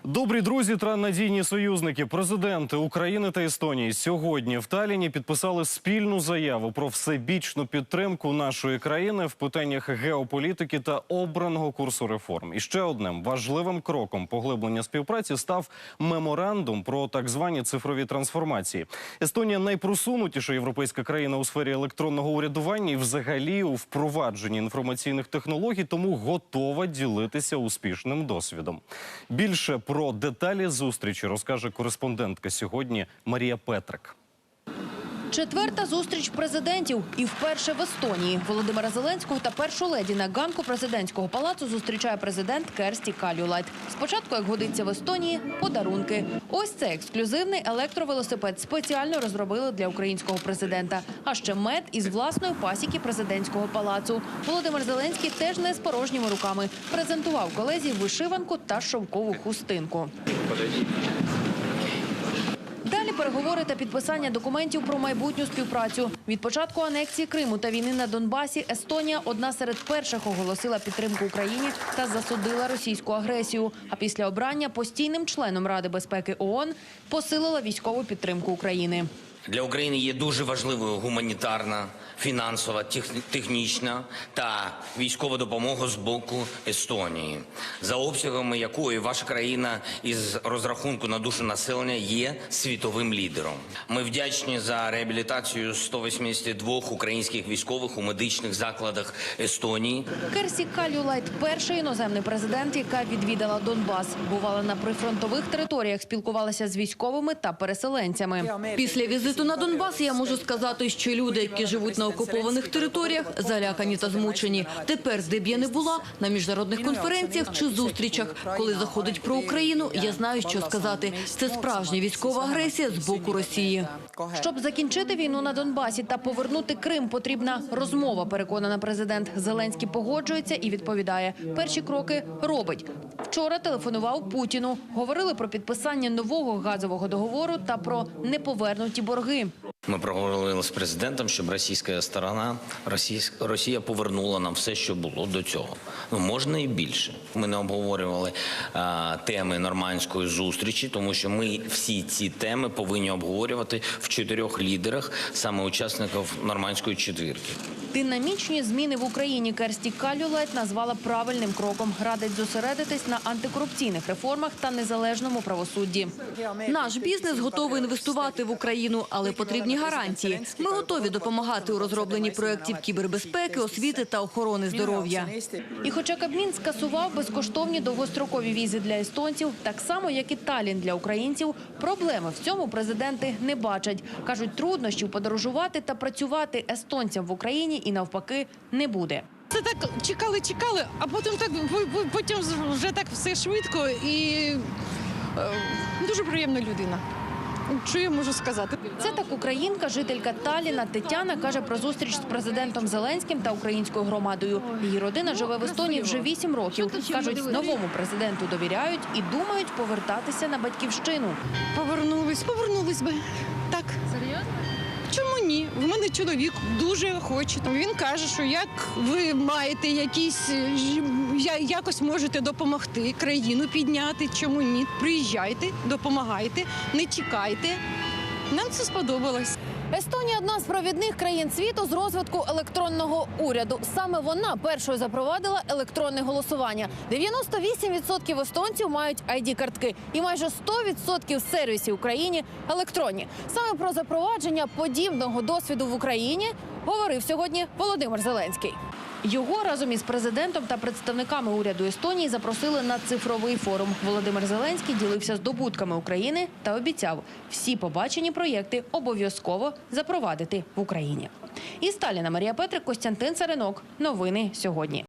Добрі друзі та надійні союзники, президенти України та Естонії сьогодні в Талліні підписали спільну заяву про всебічну підтримку нашої країни в питаннях геополітики та обраного курсу реформ. І ще одним важливим кроком поглиблення співпраці став меморандум про так звані цифрові трансформації. Естонія найпросунутіша європейська країна у сфері електронного урядування і взагалі у впровадженні інформаційних технологій, тому готова ділитися успішним досвідом. Більше про деталі зустрічі розкаже кореспондентка сьогодні Марія Петрик. Четверта зустріч президентів і вперше в Естонії. Володимира Зеленського та першу леді на ганку президентського палацу зустрічає президент Керсті Кальюлайд. Спочатку, як годиться в Естонії, подарунки. Ось цей ексклюзивний електровелосипед спеціально розробили для українського президента. А ще мед із власної пасіки президентського палацу. Володимир Зеленський теж не з порожніми руками. Презентував колезі вишиванку та шовкову хустинку. Далі переговори та підписання документів про майбутню співпрацю. Від початку анексії Криму та війни на Донбасі Естонія одна серед перших оголосила підтримку Україні та засудила російську агресію. А після обрання постійним членом Ради безпеки ООН посилила військову підтримку України. Для України є дуже важливою гуманітарна, фінансова, технічна та військова допомога з боку Естонії, за обсягами якої ваша країна із розрахунку на душу населення є світовим лідером. Ми вдячні за реабілітацію 182 українських військових у медичних закладах Естонії. Керсті Кальюлайд – перший іноземний президент, яка відвідала Донбас. Бувала на прифронтових територіях, спілкувалася з військовими та переселенцями. Після візиту на Донбас я можу сказати, що люди, які живуть на окупованих територіях, залякані та змучені. Тепер, де б я не була, на міжнародних конференціях чи зустрічах, коли заходить про Україну, я знаю, що сказати. Це справжня військова агресія з боку Росії. Щоб закінчити війну на Донбасі та повернути Крим, потрібна розмова, переконана президент. Зеленський погоджується і відповідає. Перші кроки робить. Вчора телефонував Путіну. Говорили про підписання нового газового договору та про неповернуті борги. Ми проговорили з президентом, щоб російська сторона, Росія повернула нам все, що було до цього. Можна і більше. Ми не обговорювали теми нормандської зустрічі, тому що ми всі ці теми повинні обговорювати в 4 лідерах, саме учасників нормандської четвірки. Динамічні зміни в Україні Керсті Кальюлайд назвала правильним кроком. Радить зосередитись на антикорупційних реформах та незалежному правосудді. Наш бізнес готовий інвестувати в Україну, але потрібні гарантії. Ми готові допомагати у розробленні проєктів кібербезпеки, освіти та охорони здоров'я. І хоча Кабмін скасував безкоштовні довгострокові візи для естонців, так само, як і Таллін для українців, проблеми в цьому президенти не бачать. Кажуть, труднощів подорожувати та працювати естонцям в Україні і навпаки не буде. Це так чекали, а потім вже так все швидко і дуже приємна людина. Що я можу сказати? Це так українка, жителька Талліна Тетяна каже про зустріч з президентом Зеленським та українською громадою. Її родина живе в Естонії вже 8 років. Кажуть, новому президенту довіряють і думають повертатися на батьківщину. Повернулись би. Так. Серйозно? Чому ні? В мене чоловік дуже хоче. Він каже, що як ви маєте якось можете допомогти країну підняти, чому ні? Приїжджайте, допомагайте, не чекайте. Нам це сподобалось. Естонія – одна з провідних країн світу з розвитку електронного уряду. Саме вона першою запровадила електронне голосування. 98% естонців мають ID-картки. І майже 100% сервісів в країні електронні. Саме про запровадження подібного досвіду в Україні говорив сьогодні Володимир Зеленський. Його разом із президентом та представниками уряду Естонії запросили на цифровий форум. Володимир Зеленський ділився здобутками України та обіцяв всі побачені проєкти обов'язково запровадити в Україні. Із Талліна Марія Петрик, Костянтин Царинок. Новини сьогодні.